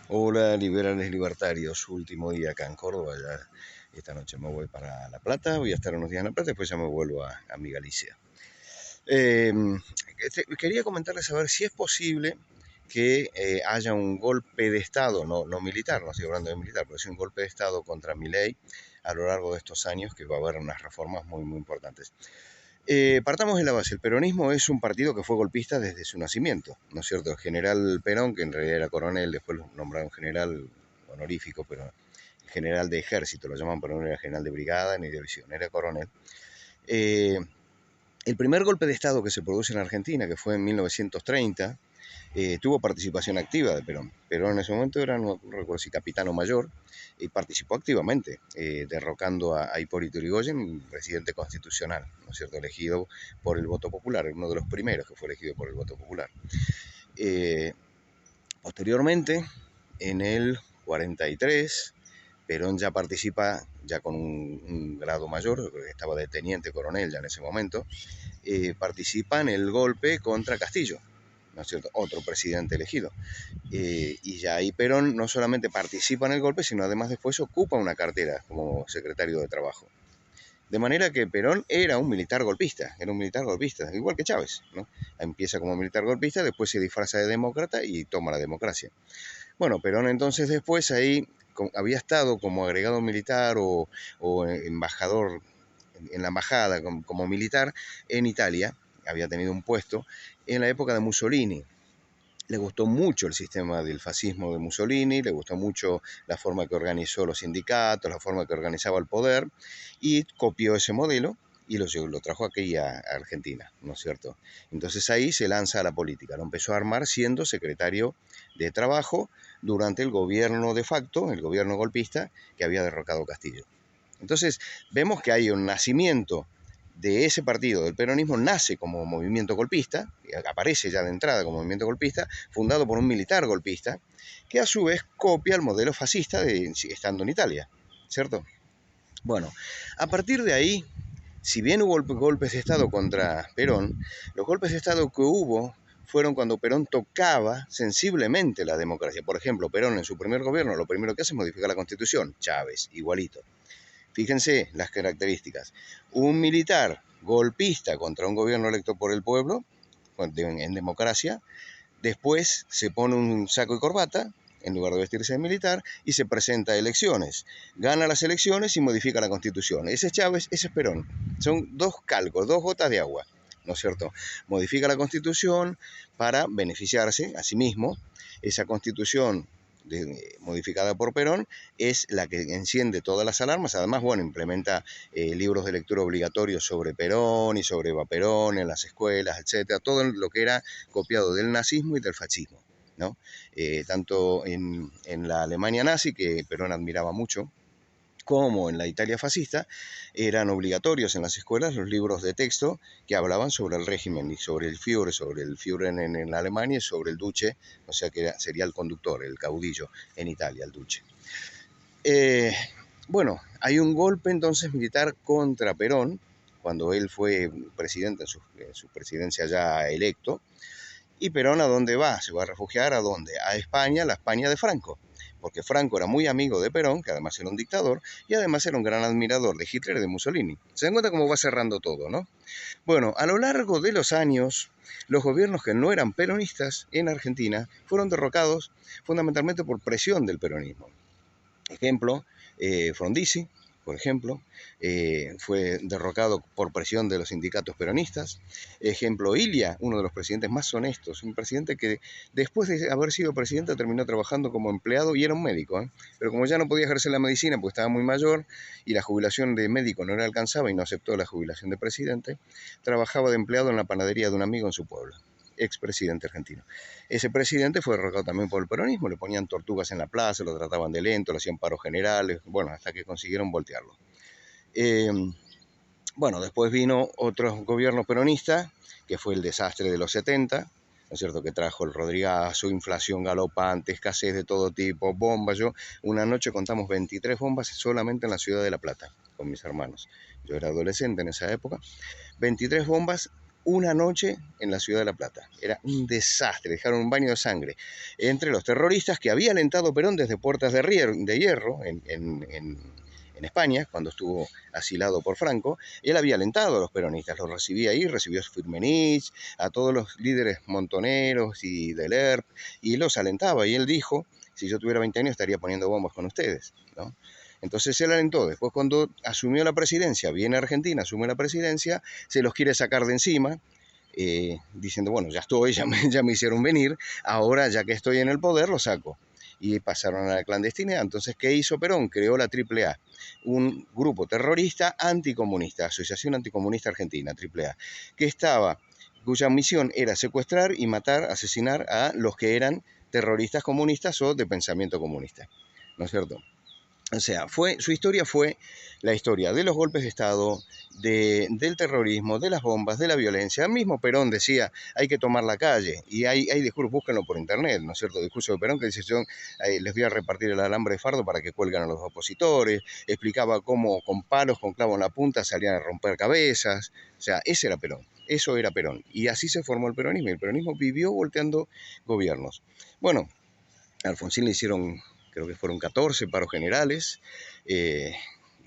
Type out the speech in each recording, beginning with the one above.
Hola, liberales libertarios, último día acá en Córdoba. Ya esta noche me voy para La Plata, voy a estar unos días en La Plata, después ya me vuelvo a mi Galicia. Eh, Quería comentarles a ver si es posible que haya un golpe de Estado, no militar, no estoy hablando de militar, pero sí un golpe de Estado contra Milei a lo largo de estos años, que va a haber unas reformas muy importantes. Partamos de la base, el peronismo es un partido que fue golpista desde su nacimiento, ¿no es cierto? El general Perón, que en realidad era coronel, después lo nombraron general honorífico, pero general de ejército, lo llaman, pero no era general de brigada ni de división, era coronel. Eh, el primer golpe de Estado que se produce en Argentina, que fue en 1930, tuvo participación activa de Perón. Perón en ese momento era, no recuerdo si capitano mayor, y participó activamente, derrocando a Hipólito Yrigoyen, presidente constitucional, ¿no es cierto?, elegido por el voto popular, uno de los primeros que fue elegido por el voto popular. Eh, Posteriormente, en el 43, Perón ya participa, ya con un grado mayor, estaba de teniente coronel ya en ese momento, participa en el golpe contra Castillo, ¿no es cierto?, otro presidente elegido. Y ya ahí Perón no solamente participa en el golpe, sino además después ocupa una cartera como secretario de Trabajo. De manera que Perón era un militar golpista, igual que Chávez, ¿no? Empieza como militar golpista, después se disfraza de demócrata y toma la democracia. Bueno, Perón entonces después ahí había estado como agregado militar o embajador en la embajada como militar en Italia, había tenido un puesto en la época de Mussolini. Le gustó mucho el sistema del fascismo de Mussolini, le gustó mucho la forma que organizó los sindicatos, la forma que organizaba el poder, y copió ese modelo y lo trajo aquí a Argentina, ¿no es cierto? Entonces ahí se lanza a la política, lo empezó a armar siendo secretario de Trabajo durante el gobierno de facto, el gobierno golpista que había derrocado Castillo. Entonces vemos que hay un nacimiento de ese partido, del peronismo, nace como movimiento golpista, aparece ya de entrada como movimiento golpista, fundado por un militar golpista, que a su vez copia el modelo fascista estando en Italia, ¿cierto? Bueno, a partir de ahí, si bien hubo golpes de Estado contra Perón, los golpes de Estado que hubo fueron cuando Perón tocaba sensiblemente la democracia. Por ejemplo, Perón en su primer gobierno lo primero que hace es modificar la Constitución. Chávez, igualito. Fíjense las características. Un militar golpista contra un gobierno electo por el pueblo, en democracia, después se pone un saco y corbata, en lugar de vestirse de militar, y se presenta a elecciones. Gana las elecciones y modifica la Constitución. Ese es Chávez, ese es Perón. Son dos calcos, dos gotas de agua, ¿no es cierto? Modifica la Constitución para beneficiarse a sí mismo. Esa Constitución modificada por Perón, es la que enciende todas las alarmas. Además, bueno, implementa libros de lectura obligatorios sobre Perón y sobre Eva Perón en las escuelas, etcétera. Todo lo que era copiado del nazismo y del fascismo, ¿no? Tanto en la Alemania nazi, que Perón admiraba mucho, como en la Italia fascista, eran obligatorios en las escuelas los libros de texto que hablaban sobre el régimen y sobre el Führer en Alemania y sobre el Duce, o sea que sería el conductor, el caudillo en Italia, el Duce. Eh, bueno, hay un golpe entonces militar contra Perón, cuando él fue presidente en su presidencia ya electo, y Perón, ¿a dónde va? Se va a refugiar, ¿a dónde? A España, la España de Franco, porque Franco era muy amigo de Perón, que además era un dictador, y además era un gran admirador de Hitler y de Mussolini. Se dan cuenta cómo va cerrando todo, ¿no? Bueno, a lo largo de los años, los gobiernos que no eran peronistas en Argentina fueron derrocados fundamentalmente por presión del peronismo. Ejemplo, Frondizi, por ejemplo, fue derrocado por presión de los sindicatos peronistas. Ejemplo, Ilia, uno de los presidentes más honestos, un presidente que después de haber sido presidente terminó trabajando como empleado y era un médico, ¿eh? Pero como ya no podía ejercer la medicina porque estaba muy mayor y la jubilación de médico no le alcanzaba y no aceptó la jubilación de presidente, trabajaba de empleado en la panadería de un amigo en su pueblo, expresidente argentino. Ese presidente fue derrocado también por el peronismo, le ponían tortugas en la plaza, lo trataban de lento, le hacían paros generales, bueno, hasta que consiguieron voltearlo. Eh, bueno, después vino otro gobierno peronista, que fue el desastre de los 70, ¿no es cierto?, que trajo el Rodrigazo, inflación galopante, escasez de todo tipo, bombas. Yo una noche contamos 23 bombas solamente en la ciudad de La Plata, con mis hermanos. Yo era adolescente en esa época. 23 bombas una noche en la ciudad de La Plata. Era un desastre, dejaron un baño de sangre entre los terroristas que había alentado Perón desde Puertas de Hierro en España, cuando estuvo asilado por Franco. Él había alentado a los peronistas, los recibía ahí, recibió a Firmenich, a todos los líderes montoneros y del ERP, y los alentaba, y él dijo: si yo tuviera 20 años estaría poniendo bombas con ustedes, ¿no? Entonces él alentó. Después, cuando asumió la presidencia, viene a Argentina, asume la presidencia, se los quiere sacar de encima, diciendo: bueno, ya estoy, ya me hicieron venir, ahora ya que estoy en el poder lo saco. Y pasaron a la clandestinidad. Entonces, ¿qué hizo Perón? Creó la AAA, un grupo terrorista anticomunista, Asociación Anticomunista Argentina, AAA, cuya misión era secuestrar y matar, asesinar a los que eran terroristas comunistas o de pensamiento comunista, ¿no es cierto? O sea, su historia fue la historia de los golpes de Estado, del terrorismo, de las bombas, de la violencia. El mismo Perón decía: hay que tomar la calle. Y hay discursos, búsquenlo por internet, ¿no es cierto? Discurso de Perón que dice: yo les voy a repartir el alambre de fardo para que cuelgan a los opositores. Explicaba cómo con palos, con clavo en la punta, salían a romper cabezas. O sea, ese era Perón. Eso era Perón. Y así se formó el peronismo. Y el peronismo vivió volteando gobiernos. Bueno, a Alfonsín le hicieron, creo que fueron 14 paros generales.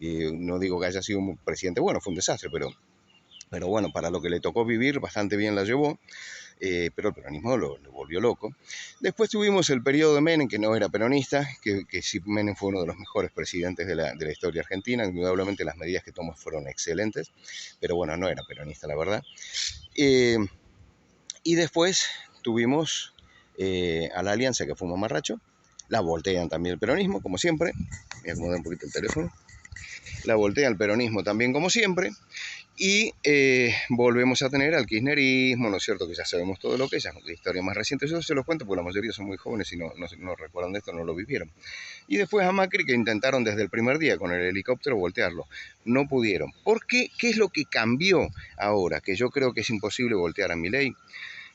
Y no digo que haya sido un presidente bueno, fue un desastre, pero bueno, para lo que le tocó vivir, bastante bien la llevó. Pero el peronismo lo volvió loco. Después tuvimos el periodo de Menem, que no era peronista, que sí, Menem fue uno de los mejores presidentes de la historia argentina. Indudablemente las medidas que tomó fueron excelentes, pero bueno, no era peronista, la verdad. Y después tuvimos a la Alianza, que fue un mamarracho. La voltean también el peronismo, como siempre. Voy a acomodar un poquito el teléfono. La voltea el peronismo también, como siempre. Y volvemos a tener al kirchnerismo, ¿no es cierto? Que ya sabemos todo lo que es, ya es una historia más reciente. Yo se los cuento porque la mayoría son muy jóvenes y no recuerdan de esto, no lo vivieron. Y después a Macri, que intentaron desde el primer día con el helicóptero voltearlo. No pudieron. ¿Por qué? ¿Qué es lo que cambió ahora? Que yo creo que es imposible voltear a Milei.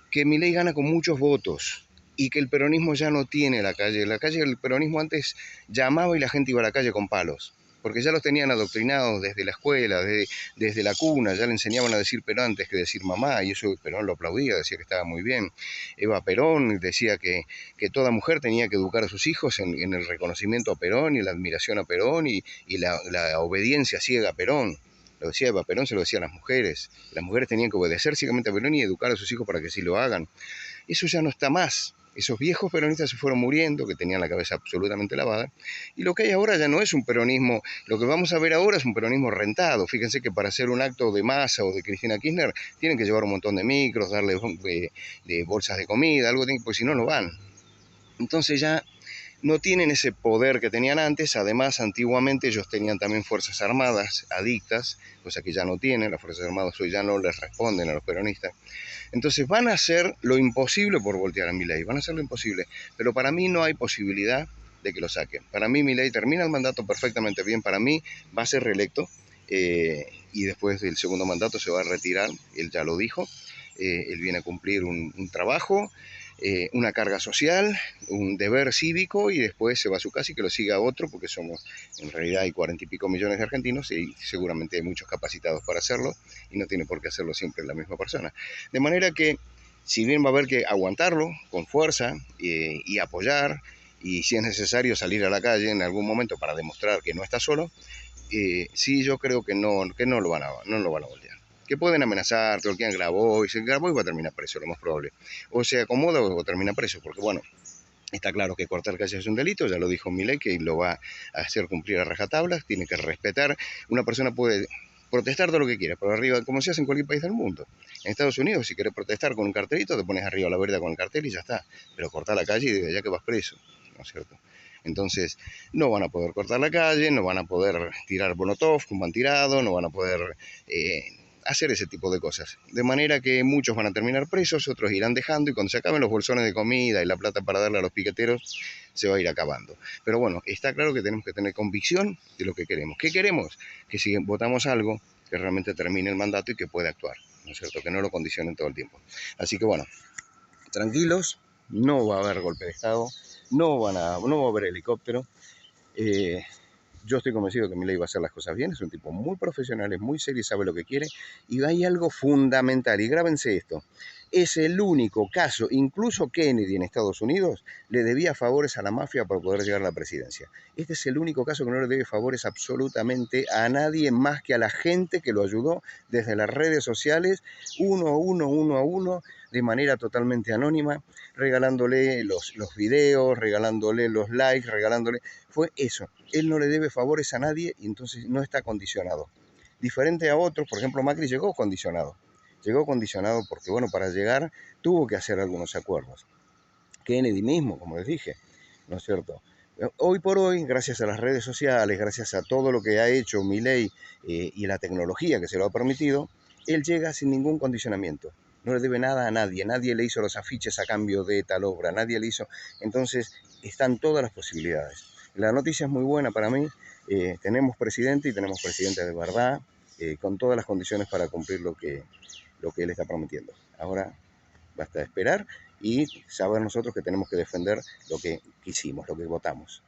Que Milei gana con muchos votos y que el peronismo ya no tiene la calle. La calle del peronismo antes llamaba y la gente iba a la calle con palos, porque ya los tenían adoctrinados desde la escuela, desde la cuna, ya le enseñaban a decir Perón antes que decir mamá, y eso Perón lo aplaudía, decía que estaba muy bien. Eva Perón decía que toda mujer tenía que educar a sus hijos en el reconocimiento a Perón y la admiración a Perón y la obediencia ciega a Perón. Lo decía Eva Perón, se lo decía a las mujeres. Las mujeres tenían que obedecer ciegamente a Perón y educar a sus hijos para que sí lo hagan. Eso ya no está más. Esos viejos peronistas se fueron muriendo, que tenían la cabeza absolutamente lavada, y lo que hay ahora ya no es un peronismo. Lo que vamos a ver ahora es un peronismo rentado. Fíjense que para hacer un acto de Massa o de Cristina Kirchner tienen que llevar un montón de micros, darle de bolsas de comida, algo, porque si no, no van. Entonces ya no tienen ese poder que tenían antes. Además, antiguamente ellos tenían también fuerzas armadas adictas, cosa que ya no tienen. Las fuerzas armadas hoy ya no les responden a los peronistas. Entonces van a hacer lo imposible por voltear a Milei, van a hacer lo imposible, pero para mí no hay posibilidad de que lo saquen. Para mí Milei termina el mandato perfectamente bien, para mí va a ser reelecto y después del segundo mandato se va a retirar, él ya lo dijo. Él viene a cumplir un trabajo, una carga social, un deber cívico, y después se va a su casa y que lo siga otro, porque en realidad hay 40 y pico millones de argentinos y seguramente hay muchos capacitados para hacerlo y no tiene por qué hacerlo siempre la misma persona. De manera que, si bien va a haber que aguantarlo con fuerza y apoyar, y si es necesario salir a la calle en algún momento para demostrar que no está solo, sí, yo creo que no lo van a voltear. Que pueden amenazar, que lo quieran Grabois, y si Grabois va a terminar preso, lo más probable. O se acomoda o termina preso, porque bueno, está claro que cortar calles es un delito, ya lo dijo Milei, que lo va a hacer cumplir a rajatablas, tiene que respetar. Una persona puede protestar todo lo que quiera, pero arriba, como se hace en cualquier país del mundo. En Estados Unidos, si quieres protestar con un cartelito, te pones arriba a la vereda con el cartel y ya está. Pero cortar la calle y desde allá que vas preso, ¿no es cierto? Entonces, no van a poder cortar la calle, no van a poder tirar molotov como han tirado, no van a poder hacer ese tipo de cosas. De manera que muchos van a terminar presos, otros irán dejando, y cuando se acaben los bolsones de comida y la plata para darle a los piqueteros, se va a ir acabando. Pero bueno, está claro que tenemos que tener convicción de lo que queremos. ¿Qué queremos? Que si votamos algo, que realmente termine el mandato y que pueda actuar, ¿no es cierto? Que no lo condicionen todo el tiempo. Así que bueno, tranquilos, no va a haber golpe de Estado, no va a haber helicóptero. Yo estoy convencido que Milei va a hacer las cosas bien, es un tipo muy profesional, es muy serio y sabe lo que quiere. Y hay algo fundamental, y grábense esto, es el único caso, incluso Kennedy en Estados Unidos le debía favores a la mafia para poder llegar a la presidencia. Este es el único caso que no le debe favores absolutamente a nadie más que a la gente que lo ayudó desde las redes sociales, uno a uno, de manera totalmente anónima, regalándole los videos, regalándole los likes, regalándole... Fue eso. Él no le debe favores a nadie y entonces no está condicionado. Diferente a otros, por ejemplo, Macri llegó condicionado. Llegó condicionado porque, bueno, para llegar tuvo que hacer algunos acuerdos. Kennedy mismo, como les dije, ¿no es cierto? Hoy por hoy, gracias a las redes sociales, gracias a todo lo que ha hecho Milei y la tecnología que se lo ha permitido, él llega sin ningún condicionamiento. No le debe nada a nadie, nadie le hizo los afiches a cambio de tal obra, nadie le hizo. Entonces, están todas las posibilidades. La noticia es muy buena para mí. Tenemos presidente y tenemos presidente de verdad, con todas las condiciones para cumplir lo que él está prometiendo. Ahora basta esperar y saber nosotros que tenemos que defender lo que quisimos, lo que votamos.